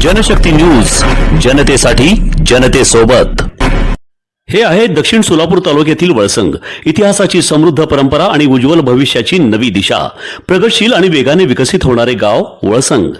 Janshakti news, जनतेसाठी जनतेसोबत। हे आहे दक्षिण सोलापूर तालुक्यातील वळसंग। इतिहासाची समृद्ध परंपरा आणि उज्ज्वल भविष्याची नवी दिशा, प्रगतशील आणि वेगाने विकसित होणारे गाव वळसंग।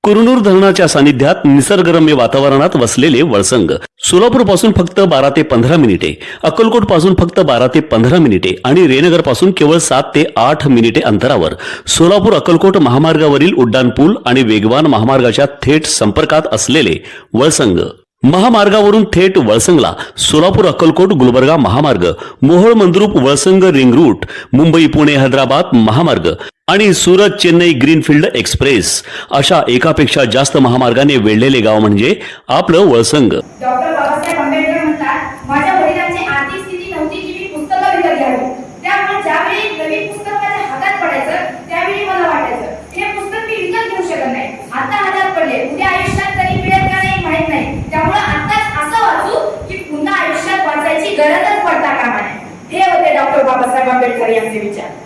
कुरनूर धरणाच्या सानिध्यात निसर्गरम्य वातावरणात वसलेले वळसंग सोलापूर पासून फक्त 12 ते 15 मिनिटे, अक्कलकोट पासून फक्त 12 ते 15 मिनिटे आणि रेनगर पासून केवळ 7 ते 8 मिनिटे अंतरावर सोलापूर अक्कलकोट महामार्गावरील उड्डाण पूल आणि वेगवान महामार्गाच्या थेट संपर्कात असलेले वळसंग। महामार्गावरून थेट वळसंगला सोलापूर अक्कलकोट गुलबर्गा महामार्ग, मोहोळ मंद्रुप वळसंग रिंग रूट, मुंबई पुणे हैदराबाद महामार्ग आणि सुरत चेन्नई ग्रीनफील्ड एक्सप्रेस अशा एकापेक्षा जास्त महामार्गाने वेढलेले गाव म्हणजे आपलं वळसंग। डॉक्टर बाबासाहेब आंबेडकर म्हणतात, माझ्या वडिलांची आर्थिक स्थिती नव्हती की मी पुस्तकं विकत घ्यावी, त्यामुळे ज्यावेळी नवीन पुस्तक माझ्या हातात पडायचं त्यावेळी मला वाटायचं हे पुस्तक मी विकत घेऊ शकत नाही, आता हातात पडले, उद्या आयुष्यात कधी मिळेल का नाही माहित नाही, त्यामुळे आताच असं वाचू की पुन्हा आयुष्यात वाचायची गरजच पडता कामा नये। हे होते डॉक्टर बाबासाहेब आंबेडकर यांचे विचार।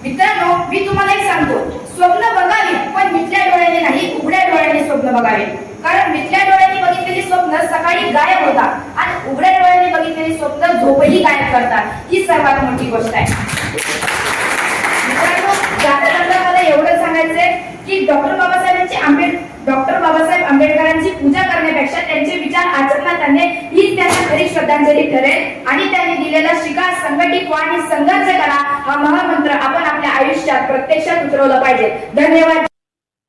मित्रांनो, मी तुम्हाला एक सांगतो, स्वप्न बघावी पण मिटल्या डोळ्याने नाही, उघड्या डोळ्याने स्वप्न बघावे। कारण मिटल्या डोळ्याने बघितलेली स्वप्न सकाळी गायब होतात आणि उघड्या डोळ्याने बघितलेली स्वप्न झोपही गायब करतात, ही सर्वात मोठी गोष्ट आहे। मित्रांनो, जाता मला एवढं सांगायचंय की डॉक्टर बाबासाहेब आंबेडकरांची पूजा करण्यापेक्षा त्यांचे विचार आचरणात आणणे हीच त्यांना खरी श्रद्धांजली ठरेल आणि त्यांनी दिलेला शिका, संघटित व्हा आणि संघर्ष करा हा महामंत्र आपण आपल्या आयुष्यात प्रत्यक्षात उतरवला पाहिजे। धन्यवाद।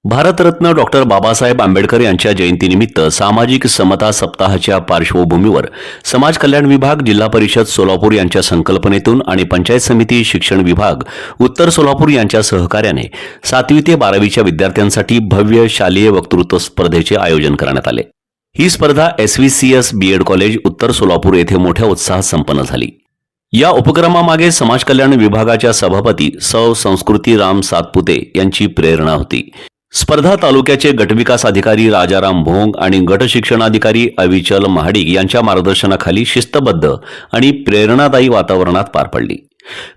भारतरत्न डॉक्टर बाबासाहेब आंबेडकर यांच्या जयंतीनिमित्त सामाजिक समता सप्ताहाच्या पार्श्वभूमीवर समाज कल्याण विभाग, जिल्हा परिषद सोलापूर यांच्या संकल्पनेतून आणि पंचायत समिती शिक्षण विभाग उत्तर सोलापूर यांच्या सहकार्याने 7वी ते 12वीच्या विद्यार्थ्यांसाठी भव्य शालेय वक्तृत्व स्पर्धेचे आयोजन करण्यात आले। ही स्पर्धा SVCS बीएड कॉलेज उत्तर सोलापूर येथे मोठ्या उत्साहात संपन्न झाली। या उपक्रमामागे समाज कल्याण विभागाच्या सभापती सौ संस्कृती राम सातपुते यांची प्रेरणा होती। स्पर्धा तालुक्याचे गटविकास अधिकारी राजाराम भोंग आणि गट शिक्षणाधिकारी अविचल महाडिक यांच्या मार्गदर्शनाखाली शिस्तबद्ध आणि प्रेरणादायी वातावरणात पार पडली।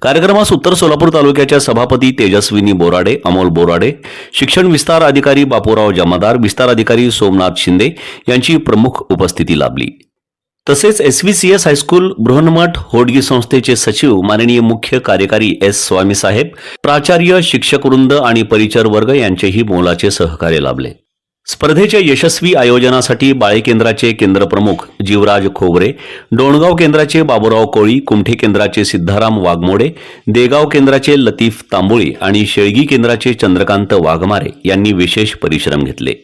कार्यक्रमास उत्तर सोलापूर तालुक्याच्या सभापती तेजस्विनी बोराडे, अमोल बोराडे, शिक्षण विस्तार अधिकारी बापूराव जमादार, विस्तार अधिकारी सोमनाथ शिंदे यांची प्रमुख उपस्थिती लाभली। तसेच SVCS हायस्कूल बृहन्मठ होडगी संस्थेचे सचिव माननीय मुख्य कार्यकारी S स्वामी साहेब, प्राचार्य, शिक्षकवृंद आणि परिचर वर्ग यांचेही मोलाचे सहकार्य लाभले। स्पर्धेच्या यशस्वी आयोजनासाठी बाळे केंद्राचे केंद्रप्रमुख जीवराज खोबरे, डोणगाव केंद्राचे बाबूराव कोळी, कुमठे केंद्राचे सिद्धाराम वाघमोडे, देगाव केंद्राचे लतीफ तांबोळी आणि शेळगी केंद्राचे चंद्रकांत वाघमारे यांनी विशेष परिश्रम घेतले।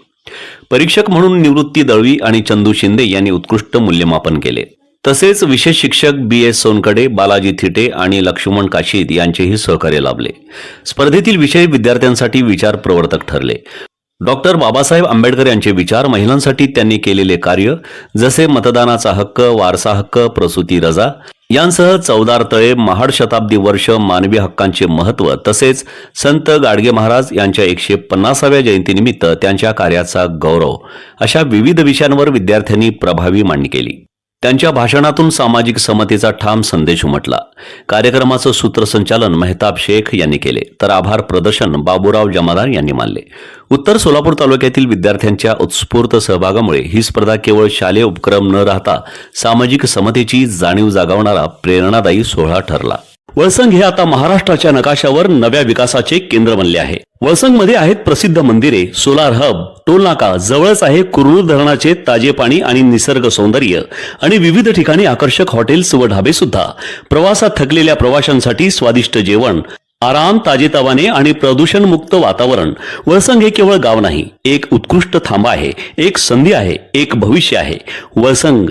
परीक्षक म्हणून निवृत्ती दळवी आणि चंदू शिंदे यांनी उत्कृष्ट मूल्यमापन केले। तसेच विशेष शिक्षक BS सोनकडे, बालाजी थिटे आणि लक्ष्मण काशीद यांचेही सहकार्य लाभले। स्पर्धेतील विषय विद्यार्थ्यांसाठी विचार प्रवर्तक ठरले। डॉक्टर बाबासाहेब आंबेडकर यांचे विचार, महिलांसाठी त्यांनी केलेले कार्य जसे मतदानाचा हक्क, वारसा हक्क, प्रसूती रजा यांसह चौदार तळे, महाड शताब्दी वर्ष, मानवी हक्कांचे महत्त्व तसेच संत गाडगे महाराज यांच्या 150व्या जयंतीनिमित्त त्यांच्या कार्याचा गौरव अशा विविध विषयांवर विद्यार्थ्यांनी प्रभावी मांडणी केली। त्यांच्या भाषणातून सामाजिक समतेचा ठाम संदेश उमटला। कार्यक्रमाचं सूत्रसंचालन मेहताब शेख यांनी केले तर आभार प्रदर्शन बाबूराव जमादार यांनी मानले। उत्तर सोलापूर तालुक्यातील विद्यार्थ्यांच्या उत्स्फूर्त सहभागामुळे ही स्पर्धा केवळ शालेय उपक्रम न राहता सामाजिक समतेची जाणीव जागवणारा प्रेरणादायी सोहळा ठरला। वळसंग हे आता महाराष्ट्राच्या नकाशावर नव्या विकासाचे केंद्र बनले आहे। वळसंग मध्ये आहेत प्रसिद्ध मंदिरे, सोलार हब, टोलनाका, जवळच आहे कुरनूर धरणाचे ताजे पाणी आणि निसर्ग सौंदर्य आणि विविध ठिकाणी आकर्षक हॉटेल्स व ढाबे सुद्धा। प्रवासात थकलेल्या प्रवाशांसाठी स्वादिष्ट जेवण, आराम, ताजेतवाने आणि प्रदूषण मुक्त वातावरण। वळसंग हे केवळ गाव नाही, एक उत्कृष्ट थांबा आहे, एक संधी आहे, एक भविष्य आहे। वळसंग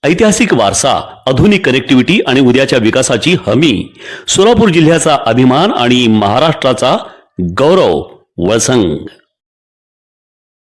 ऐतिहासिक वारसा, आधुनिक कनेक्टिव्हिटी आणि उद्याच्या विकासाची हमी। सोलापूर जिल्ह्याचा अभिमान आणि महाराष्ट्राचा गौरव। वळसंग।